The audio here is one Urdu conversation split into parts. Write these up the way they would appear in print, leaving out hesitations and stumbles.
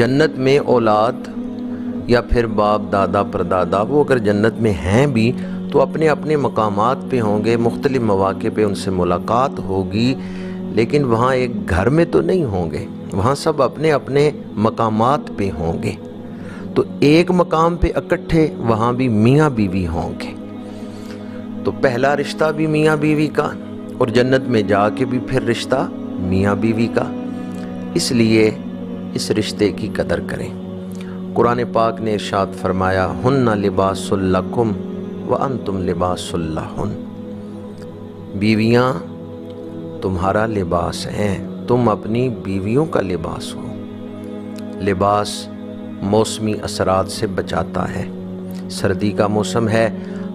جنت میں اولاد یا پھر باپ دادا پردادا وہ اگر جنت میں ہیں بھی تو اپنے اپنے مقامات پہ ہوں گے، مختلف مواقع پہ ان سے ملاقات ہوگی، لیکن وہاں ایک گھر میں تو نہیں ہوں گے، وہاں سب اپنے اپنے مقامات پہ ہوں گے۔ تو ایک مقام پہ اکٹھے وہاں بھی میاں بیوی ہوں گے، تو پہلا رشتہ بھی میاں بیوی کا اور جنت میں جا کے بھی پھر رشتہ میاں بیوی کا، اس لیے اس رشتے کی قدر کریں۔ قرآن پاک نے ارشاد فرمایا ہن لباس لکم وانتم لباس لہن، بیویاں تمہارا لباس ہیں، تم اپنی بیویوں کا لباس ہو۔ لباس موسمی اثرات سے بچاتا ہے، سردی کا موسم ہے،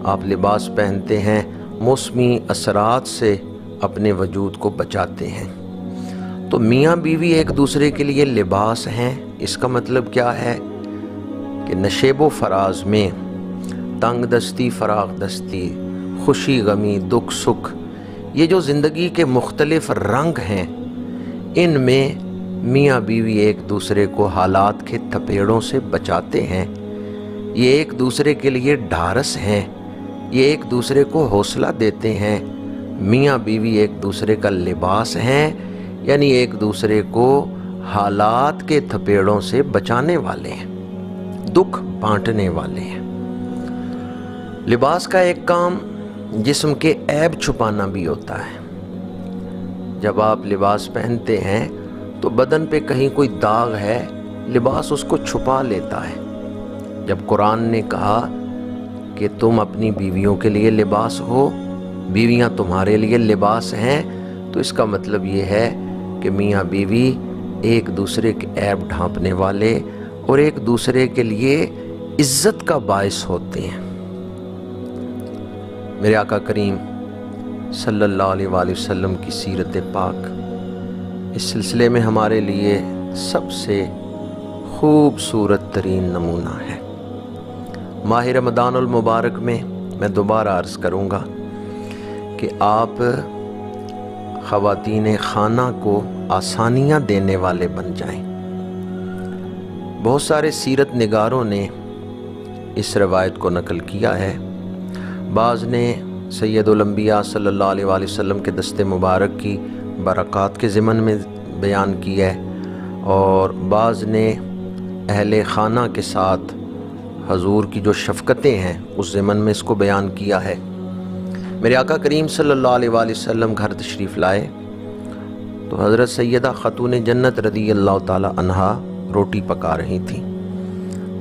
آپ لباس پہنتے ہیں، موسمی اثرات سے اپنے وجود کو بچاتے ہیں۔ تو میاں بیوی ایک دوسرے کے لیے لباس ہیں، اس کا مطلب کیا ہے کہ نشیب و فراز میں تنگ دستی فراغ دستی، خوشی غمی دکھ سکھ، یہ جو زندگی کے مختلف رنگ ہیں، ان میں میاں بیوی ایک دوسرے کو حالات کے تھپیڑوں سے بچاتے ہیں، یہ ایک دوسرے کے لیے ڈھارس ہیں، یہ ایک دوسرے کو حوصلہ دیتے ہیں۔ میاں بیوی ایک دوسرے کا لباس ہیں، یعنی ایک دوسرے کو حالات کے تھپیڑوں سے بچانے والے ہیں، دکھ بانٹنے والے ہیں۔ لباس کا ایک کام جسم کے عیب چھپانا بھی ہوتا ہے۔ جب آپ لباس پہنتے ہیں تو بدن پہ کہیں کوئی داغ ہے، لباس اس کو چھپا لیتا ہے۔ جب قرآن نے کہا کہ تم اپنی بیویوں کے لیے لباس ہو، بیویاں تمہارے لیے لباس ہیں، تو اس کا مطلب یہ ہے کہ میاں بیوی ایک دوسرے کے عیب ڈھانپنے والے اور ایک دوسرے کے لیے عزت کا باعث ہوتے ہیں۔ میرے آقا کریم صلی اللہ علیہ وآلہ وسلم کی سیرت پاک اس سلسلے میں ہمارے لیے سب سے خوبصورت ترین نمونہ ہے۔ ماہ رمضان المبارک میں دوبارہ عرض کروں گا کہ آپ خواتین خانہ کو آسانیاں دینے والے بن جائیں۔ بہت سارے سیرت نگاروں نے اس روایت کو نقل کیا ہے، بعض نے سید الانبیاء صلی اللہ علیہ وآلہ وسلم کے دست مبارک کی برکات کے ضمن میں بیان کیا ہے، اور بعض نے اہل خانہ کے ساتھ حضور کی جو شفقتیں ہیں اس ضمن میں اس کو بیان کیا ہے۔ میرے آقا کریم صلی اللہ علیہ وآلہ وسلم گھر تشریف لائے تو حضرت سیدہ خاتون جنت رضی اللہ تعالی عنہا روٹی پکا رہی تھیں۔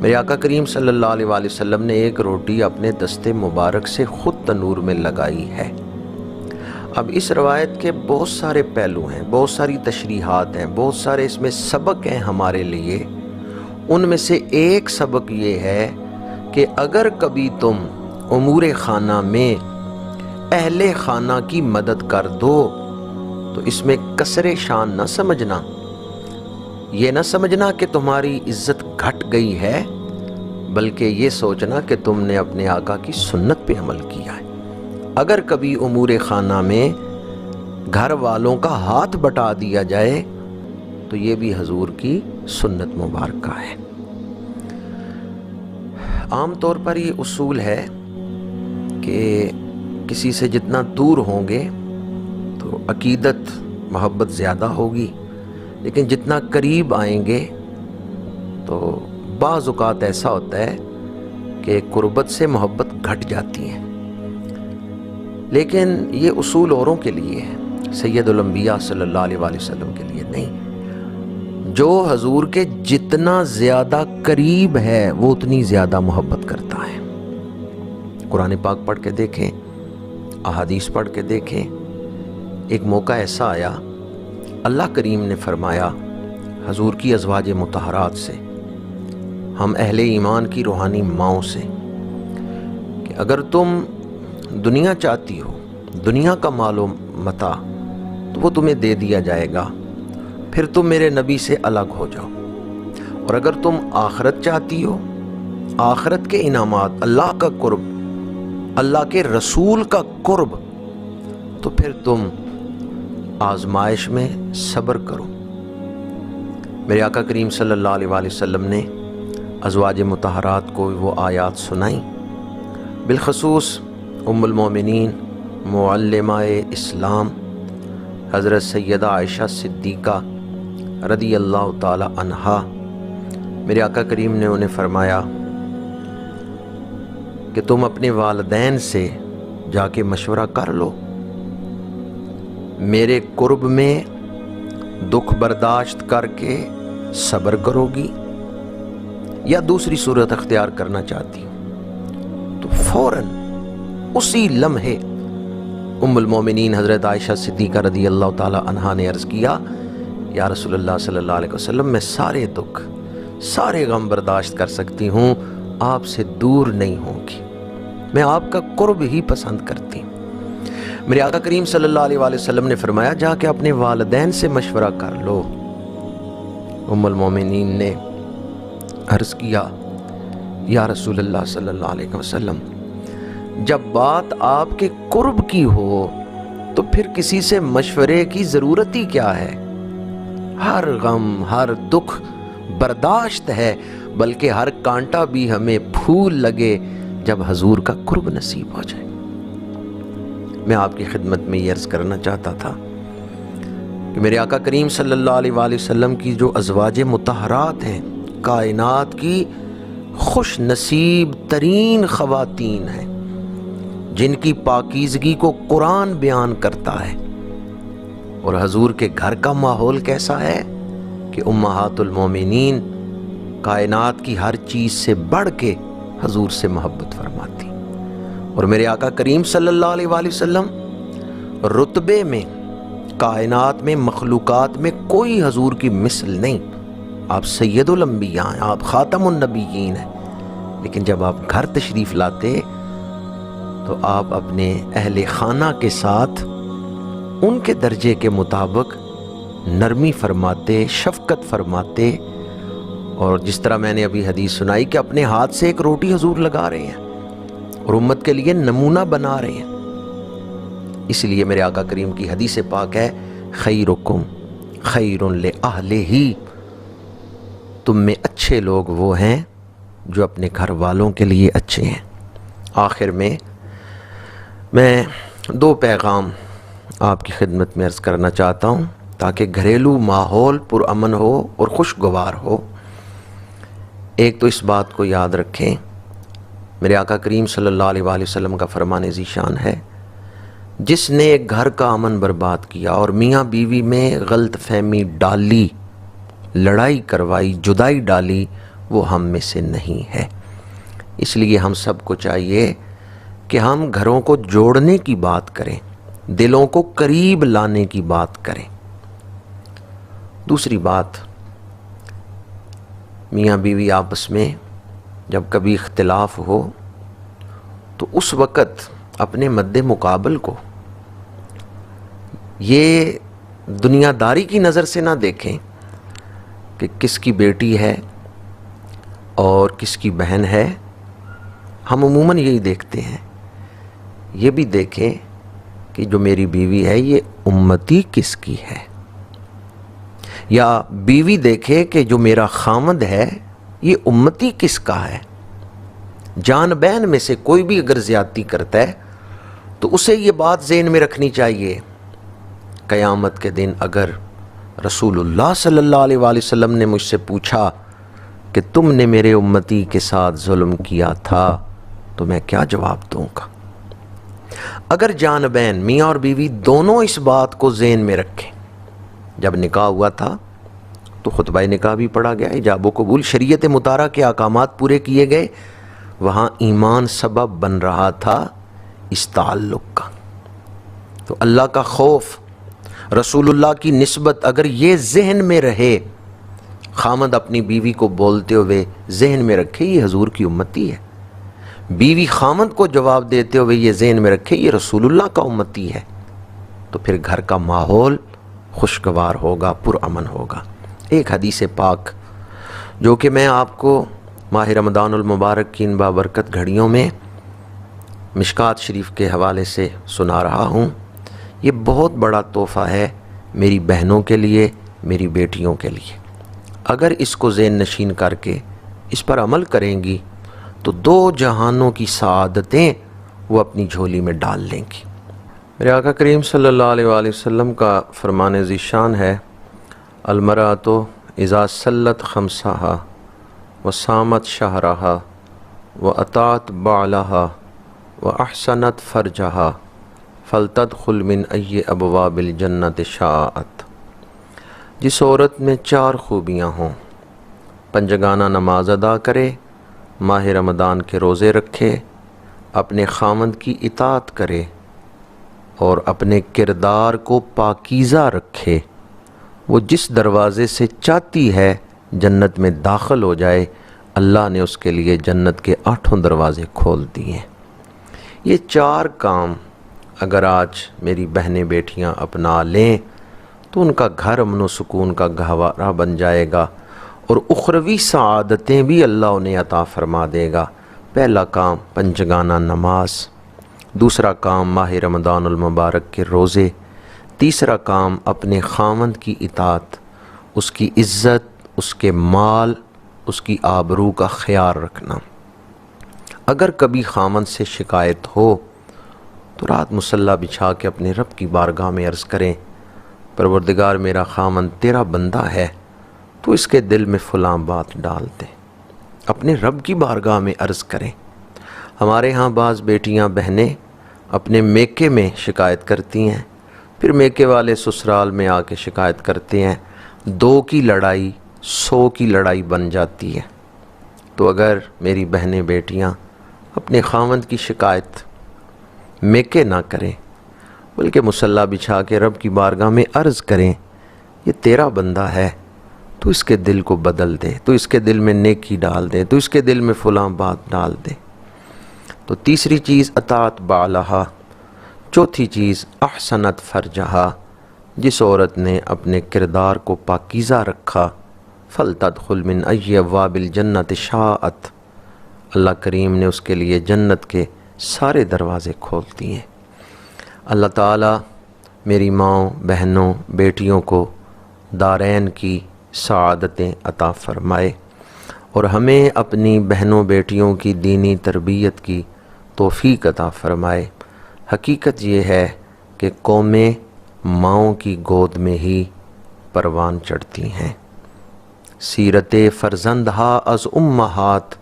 میرے آقا کریم صلی اللہ علیہ وآلہ وسلم نے ایک روٹی اپنے دست مبارک سے خود تنور میں لگائی ہے۔ اب اس روایت کے بہت سارے پہلو ہیں، بہت ساری تشریحات ہیں، بہت سارے اس میں سبق ہیں ہمارے لیے۔ ان میں سے ایک سبق یہ ہے کہ اگر کبھی تم امور خانہ میں اہل خانہ کی مدد کر دو تو اس میں کسر شان نہ سمجھنا، یہ نہ سمجھنا کہ تمہاری عزت گھٹ گئی ہے، بلکہ یہ سوچنا کہ تم نے اپنے آقا کی سنت پہ عمل کیا ہے۔ اگر کبھی امور خانہ میں گھر والوں کا ہاتھ بٹا دیا جائے تو یہ بھی حضور کی سنت مبارکہ ہے۔ عام طور پر یہ اصول ہے کہ کسی سے جتنا دور ہوں گے تو عقیدت محبت زیادہ ہوگی، لیکن جتنا قریب آئیں گے تو بعض اوقات ایسا ہوتا ہے کہ قربت سے محبت گھٹ جاتی ہے۔ لیکن یہ اصول اوروں کے لیے ہے، سید الانبیاء صلی اللہ علیہ وآلہ وسلم کے لیے نہیں۔ جو حضور کے جتنا زیادہ قریب ہے وہ اتنی زیادہ محبت کرتا ہے۔ قرآن پاک پڑھ کے دیکھیں، احادیث پڑھ کے دیکھیں۔ ایک موقع ایسا آیا، اللہ کریم نے فرمایا حضور کی ازواج مطہرات سے، ہم اہل ایمان کی روحانی ماؤں سے، کہ اگر تم دنیا چاہتی ہو، دنیا کا مال و متاع، تو وہ تمہیں دے دیا جائے گا، پھر تم میرے نبی سے الگ ہو جاؤ، اور اگر تم آخرت چاہتی ہو، آخرت کے انعامات، اللہ کا قرب، اللہ کے رسول کا قرب، تو پھر تم آزمائش میں صبر کرو۔ میرے آقا کریم صلی اللہ علیہ وآلہ وسلم نے ازواج مطہرات کو وہ آیات سنائیں، بالخصوص ام المومنین معلمہ اسلام حضرت سیدہ عائشہ صدیقہ رضی اللہ تعالی عنہا۔ میرے آقا کریم نے انہیں فرمایا کہ تم اپنے والدین سے جا کے مشورہ کر لو، میرے قرب میں دکھ برداشت کر کے صبر کرو گی یا دوسری صورت اختیار کرنا چاہتی ہوں۔ تو فوراً اسی لمحے ام المومنین حضرت عائشہ صدیقہ رضی اللہ تعالی عنہا نے عرض کیا، یا رسول اللہ صلی اللہ علیہ وسلم، میں سارے دکھ سارے غم برداشت کر سکتی ہوں، آپ سے دور نہیں ہوں گی، میں آپ کا قرب ہی پسند کرتی ہوں۔ میرے آقا کریم صلی اللہ علیہ وآلہ وسلم نے فرمایا جا کے اپنے والدین سے مشورہ کر لو۔ ام المومنین نے عرض کیا، یا رسول اللہ صلی اللہ علیہ وسلم، جب بات آپ کے قرب کی ہو تو پھر کسی سے مشورے کی ضرورت ہی کیا ہے؟ ہر غم ہر دکھ برداشت ہے، بلکہ ہر کانٹا بھی ہمیں پھول لگے جب حضور کا قرب نصیب ہو جائے۔ میں آپ کی خدمت میں یہ عرض کرنا چاہتا تھا کہ میرے آقا کریم صلی اللہ علیہ وآلہ وسلم کی جو ازواج مطہرات ہیں، کائنات کی خوش نصیب ترین خواتین ہیں، جن کی پاکیزگی کو قرآن بیان کرتا ہے، اور حضور کے گھر کا ماحول کیسا ہے کہ امہات المومنین کائنات کی ہر چیز سے بڑھ کے حضور سے محبت فرماتی، اور میرے آقا کریم صلی اللہ علیہ وآلہ وسلم رتبے میں کائنات میں مخلوقات میں کوئی حضور کی مثل نہیں۔ آپ سید الانبیاء ہیں، آپ خاتم النبیین ہیں، لیکن جب آپ گھر تشریف لاتے تو آپ اپنے اہل خانہ کے ساتھ ان کے درجے کے مطابق نرمی فرماتے، شفقت فرماتے، اور جس طرح میں نے ابھی حدیث سنائی کہ اپنے ہاتھ سے ایک روٹی حضور لگا رہے ہیں اور امت کے لیے نمونہ بنا رہے ہیں۔ اس لیے میرے آقا کریم کی حدیث پاک ہے، خیرکم خیر لأہلہ، تم میں اچھے لوگ وہ ہیں جو اپنے گھر والوں کے لیے اچھے ہیں۔ آخر میں دو پیغام آپ کی خدمت میں عرض کرنا چاہتا ہوں تاکہ گھریلو ماحول پرامن ہو اور خوشگوار ہو۔ ایک تو اس بات کو یاد رکھیں، میرے آقا کریم صلی اللہ علیہ وآلہ وسلم کا فرمان ذیشان ہے، جس نے ایک گھر کا امن برباد کیا اور میاں بیوی میں غلط فہمی ڈالی، لڑائی کروائی، جدائی ڈالی، وہ ہم میں سے نہیں ہے۔ اس لیے ہم سب کو چاہیے کہ ہم گھروں کو جوڑنے کی بات کریں، دلوں کو قریب لانے کی بات کریں۔ دوسری بات، میاں بیوی آپس میں جب کبھی اختلاف ہو تو اس وقت اپنے مد مقابل کو یہ دنیا داری کی نظر سے نہ دیکھیں کہ کس کی بیٹی ہے اور کس کی بہن ہے، ہم عموماً یہی دیکھتے ہیں۔ یہ بھی دیکھیں کہ جو میری بیوی ہے یہ امتی کس کی ہے، یا بیوی دیکھے کہ جو میرا خامد ہے یہ امتی کس کا ہے۔ جان بین میں سے کوئی بھی اگر زیادتی کرتا ہے تو اسے یہ بات ذہن میں رکھنی چاہیے، قیامت کے دن اگر رسول اللہ صلی اللہ علیہ وآلہ وسلم نے مجھ سے پوچھا کہ تم نے میرے امتی کے ساتھ ظلم کیا تھا تو میں کیا جواب دوں گا۔ اگر جان بین میاں اور بیوی دونوں اس بات کو ذہن میں رکھیں، جب نکاح ہوا تھا تو خطبہ نکاح بھی پڑھا گیا، ایجاب و قبول شریعت مطہرہ کے احکامات پورے کیے گئے، وہاں ایمان سبب بن رہا تھا اس تعلق کا۔ تو اللہ کا خوف، رسول اللہ کی نسبت اگر یہ ذہن میں رہے، خامد اپنی بیوی کو بولتے ہوئے ذہن میں رکھے یہ حضور کی امتی ہے، بیوی خامد کو جواب دیتے ہوئے یہ ذہن میں رکھے یہ رسول اللہ کا امتی ہے، تو پھر گھر کا ماحول خوشگوار ہوگا، پرامن ہوگا۔ ایک حدیث پاک جو کہ میں آپ کو ماہ رمضان المبارک کی ان بابرکت گھڑیوں میں مشکات شریف کے حوالے سے سنا رہا ہوں، یہ بہت بڑا تحفہ ہے میری بہنوں کے لیے، میری بیٹیوں کے لیے۔ اگر اس کو ذہن نشین کر کے اس پر عمل کریں گی تو 2 جہانوں کی سعادتیں وہ اپنی جھولی میں ڈال لیں گی۔ میرے آقا کریم صلی اللہ علیہ وآلہ وسلم کا فرمان ذیشان ہے، المرأۃ اذا صلت خمسہا وصامت شہرہا واطاعت بعلہا واحسنت فرجہا فلتدخل من ای ابواب الجنت شاءت۔ جس عورت میں 4 خوبیاں ہوں، پنجگانہ نماز ادا کرے، ماہ رمضان کے روزے رکھے، اپنے خاوند کی اطاعت کرے اور اپنے کردار کو پاکیزہ رکھے، وہ جس دروازے سے چاہتی ہے جنت میں داخل ہو جائے، اللہ نے اس کے لیے جنت کے 8 دروازے کھول دیے۔ یہ 4 کام اگر آج میری بہنیں بیٹیاں اپنا لیں تو ان کا گھر امن و سکون کا گہوارہ بن جائے گا اور اخروی سعادتیں بھی اللہ انہیں عطا فرما دے گا۔ پہلا کام پنجگانہ نماز، دوسرا کام ماہ رمضان المبارک کے روزے، تیسرا کام اپنے خاوند کی اطاعت، اس کی عزت، اس کے مال، اس کی آبرو کا خیال رکھنا۔ اگر کبھی خاوند سے شکایت ہو تو رات مصلی بچھا کے اپنے رب کی بارگاہ میں عرض کریں، پروردگار میرا خاوند تیرا بندہ ہے، تو اس کے دل میں فلاں بات ڈال دے، اپنے رب کی بارگاہ میں عرض کریں۔ ہمارے ہاں بعض بیٹیاں بہنیں اپنے میکے میں شکایت کرتی ہیں، پھر میکے والے سسرال میں آ کے شکایت کرتے ہیں، 2 کی لڑائی 100 کی لڑائی بن جاتی ہے۔ تو اگر میری بہنیں بیٹیاں اپنے خاوند کی شکایت میکے نہ کریں بلکہ مصلی بچھا کے رب کی بارگاہ میں عرض کریں، یہ تیرا بندہ ہے، تو اس کے دل کو بدل دے، تو اس کے دل میں نیکی ڈال دے، تو اس کے دل میں فلاں بات ڈال دے۔ تو تیسری چیز اطاعت بعلہا، چوتھی چیز احسنت فرجہا، جس عورت نے اپنے کردار کو پاکیزہ رکھا، فلتدخل من ای ابواب الجنت شاءت، اللہ کریم نے اس کے لیے جنت کے سارے دروازے کھول دیے۔ اللہ تعالیٰ میری ماؤں، بہنوں، بیٹیوں کو دارین کی سعادتیں عطا فرمائے اور ہمیں اپنی بہنوں بیٹیوں کی دینی تربیت کی توفیق عطا فرمائے۔ حقیقت یہ ہے کہ قومیں ماؤں کی گود میں ہی پروان چڑھتی ہیں۔ سیرت فرزندہا از امہات،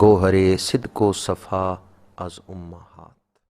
گوہر صدق و صفا از امہات۔